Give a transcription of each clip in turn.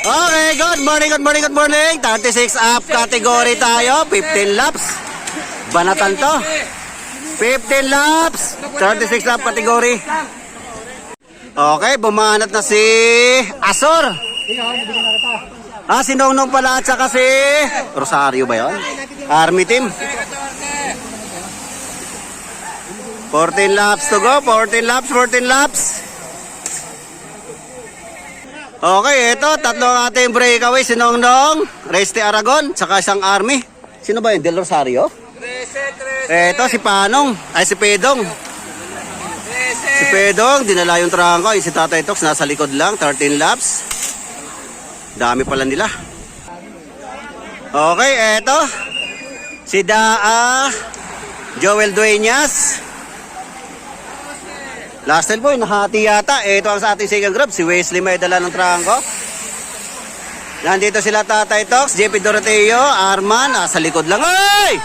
Okay, good morning, good morning, good morning. 36 up category tayo, 15 laps. Banatan to. 15 laps, 36 lap category. Okay, bumanat na si Asor. Si Nongnong pala at saka si Rosario ba yun? Army team. 14 laps to go, 14 laps, 14 laps. Okay, ito, tatlo ang ating breakaway. Si Nongnong, Reste Aragon, saka isang Army. Sino ba yun? Del Rosario? Ito, si Panong, ay si Pedong. Si Pedong, dinala yung trangko. Yung si Tatay Tox, nasa likod lang, 13 laps. Dami pala nila. Okay, ito. Si Daa, Joel Dueñas. Last time boy, nahati yata. Ito ang sa ating second group. Si Wesley may dala ng trangko. Nandito sila Tatay Tox, JP Doroteo, Arman. Sa likod lang. Ay!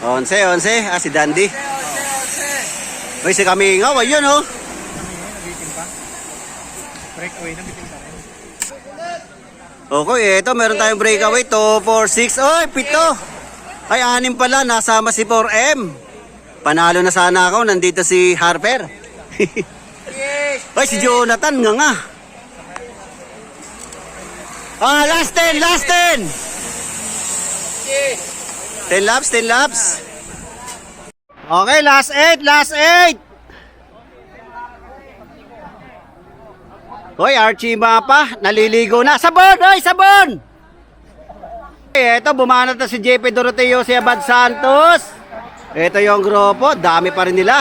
11. Si Dandy. Uy, si Kamingaw, ayun oh. Breakaway na bitin pa rin. Okay, ito meron tayong breakaway. 2, 4, 6. Oy, 7. Ay, 6 pala. Nasama si 4M. Panalo na sana ako. Nandito si Harper. Ay, si Jonathan nga. Last 10, last 10. 10 laps, 10 laps. Okay, last 8, last 8. Hoy, Archie Mapa, naliligo na. Sabon! Hoy, sabon! Ito, bumanat na si JP Doroteo, si Abad Santos. Ito yung grupo, dami pa rin nila.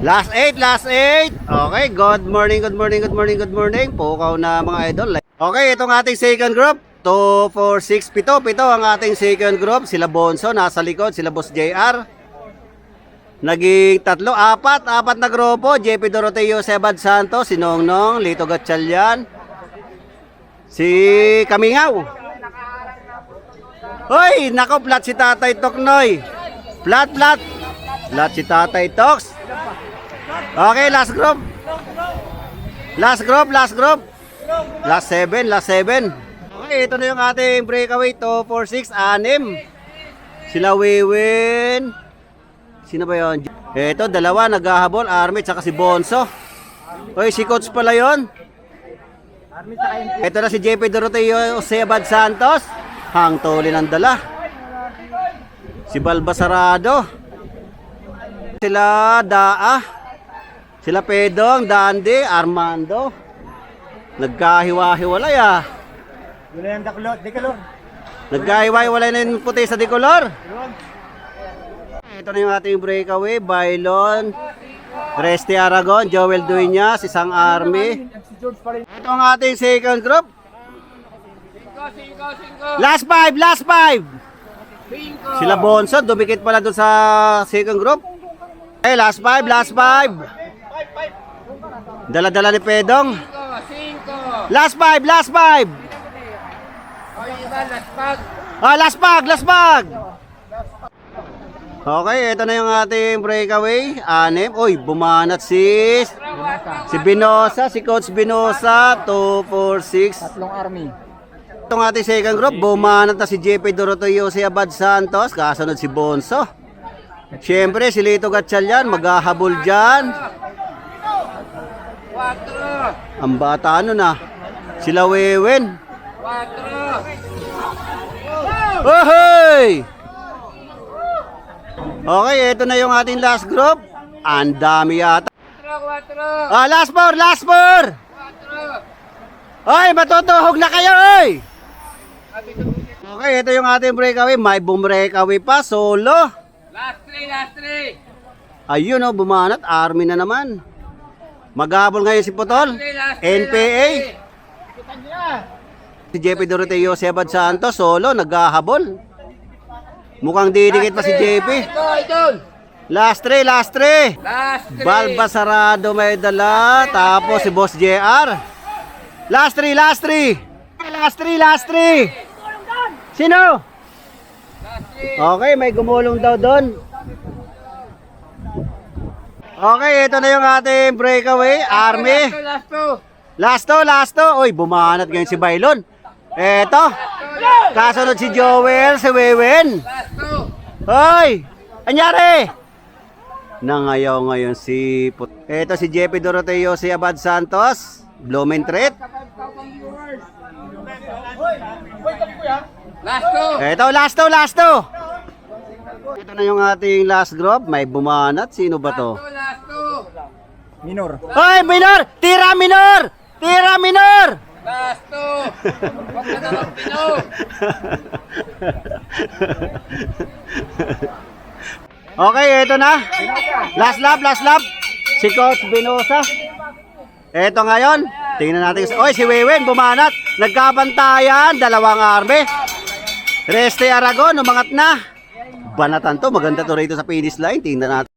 Last 8, last 8. Okay, good morning, good morning, good morning, good morning. Pukaw na mga idol. Okay, itong ating second group. 2, 4, 6, 7 ang ating second group. Sila Bonso, nasa likod. Sila Boss JR. Naging 3, 4 na grupo. JP Doroteo, Sebad Santos, si Nongnong, Lito Gatchalian, si Kamingaw. Hoy, nako, flat si Tatay Toknoy. Flat. Flat si Tatay Tox. Okay, last group. Last group. Last 7. Okay, ito na yung ating breakaway. 2, 4, 6, 6. Sila Wiwin. Sino ba yun? Ito, dalawa, naghahabol. Army, tsaka si Bonso. Oy, si Coach pala yun. Ito na si JP Doroteo, Sebad Santos. Hangtulin ang dala. Si Balbasarado. Sila Daa. Sila Pedong, Dandy, Armando. Nagkahiwa-hiwalay Nagkahiwa-hiwalay na yung puti sa decolor. Ito na yung ating breakaway. Bailon, Reste Aragon, Joel Dueñas, isang Army. Ito ang ating second group. Last 5. Sila Bonso, dumikit pala doon sa second group. Okay, last 5. Dala-dala ni Pedong. Last 5. Last bag. Okay, ito na yung ating breakaway. 6. Uy, bumanat si Binosa, si Coach Binosa. 2, 4, 6. Tatlong Army. Itong ating second group, bumanat na si JP Doroteo, si Abad Santos. Kasunod si Bonso. Siyempre, si Lito Gatchalian, maghahabol dyan. 4. Ang bata na. Sila Wewen. 4. Oh, hey! Okay, ito na yung ating last group. Ang dami yata. 4. Last 4. Oy, matutuhog na kayo, oy! Okay, ito yung ating breakaway. May breakaway pa, solo. Last 3. Ayun oh, bumanat. Army na naman. Maghabol ngayon si Putol. NPA. Si JP Doroteo, Sebad Santos, solo, naghahabol. Mukhang didikit pa si JP. Last 3. Balbasarado may dala. Tapos si Boss JR. Last 3. Sino? Okay, may gumulong daw doon. Okay, ito na yung ating breakaway, Army. Last two. Last to. Uy, bumanat ngayon si Bailon. Eto. Kasunod si Joel, si Wewen. Last two. Hoy! Anyari? Nangayaw ngayon si Eto si Jeppy Doroteo, si Abad Santos. Blumentritt. Last two. Eto, last to. Ito na yung ating last group. May bumanat. Sino ba to? Last two. Hoy, minor! Tira minor! Tira minor! Last two. Huwag ka naman pino. Okay, ito na. Last lap. Si Coach Binosa. Eto ngayon. Tingnan natin. Oy, si Wewen bumanat. Nagkabantayan. Dalawang arme. Reste Aragon, umangat na. Banatan to. Maganda to rito sa finish line. Tingnan natin.